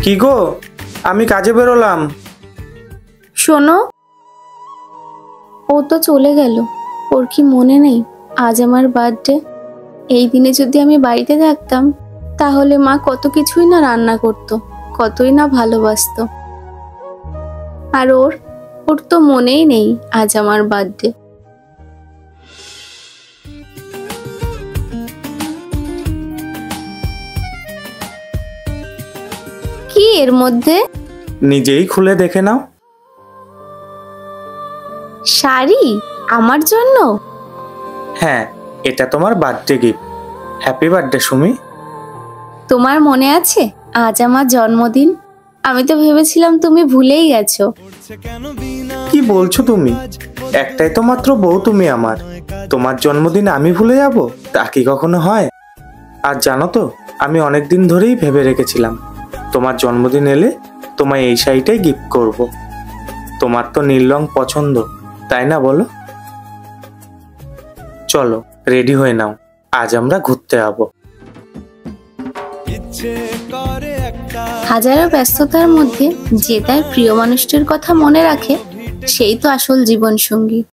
কি গো, আমি কাজে বেরোলাম। শোনো, ও তো চলে গেল। ওর কি মনে নেই আজ আমার বার্থডে? এই দিনে যদি আমি বাড়িতে থাকতাম তাহলে মা কত কিছুই না রান্না করতো, কতই না ভালোবাসতো। আর ওর ওর তো মনেই নেই আজ আমার বার্থডে। কি এর মধ্যে? নিজেই খুলে দেখে নাও। শাড়ি আমার জন্য? হ্যাঁ, এটা তোমার birthday gift. Happy birthday Sumi. তোমার মনে আছে আজ আমার জন্মদিন? আমি তো ভেবেছিলাম তুমি ভুলেই গেছো। কি বলছো তুমি? একটাই তো মাত্র বউ তুমি আমার। তোমার জন্মদিন আমি ভুলে যাব? তা কি কখনো হয়? আর জানো তো, আমি অনেকদিন ধরেই ভেবে রেখেছিলাম তোমার জন্মদিন এলে তোমায় এই শাড়িটাই গিফট করব। তোমার তো নীল রং পছন্দ, তাই না বলো? চলো রেডি হয়ে নাও, আজ আমরা ঘুরতে যাবো। হাজারো ব্যস্ততার মধ্যে যে তার প্রিয় মানুষটির কথা মনে রাখে, সেই তো আসল জীবন সঙ্গী।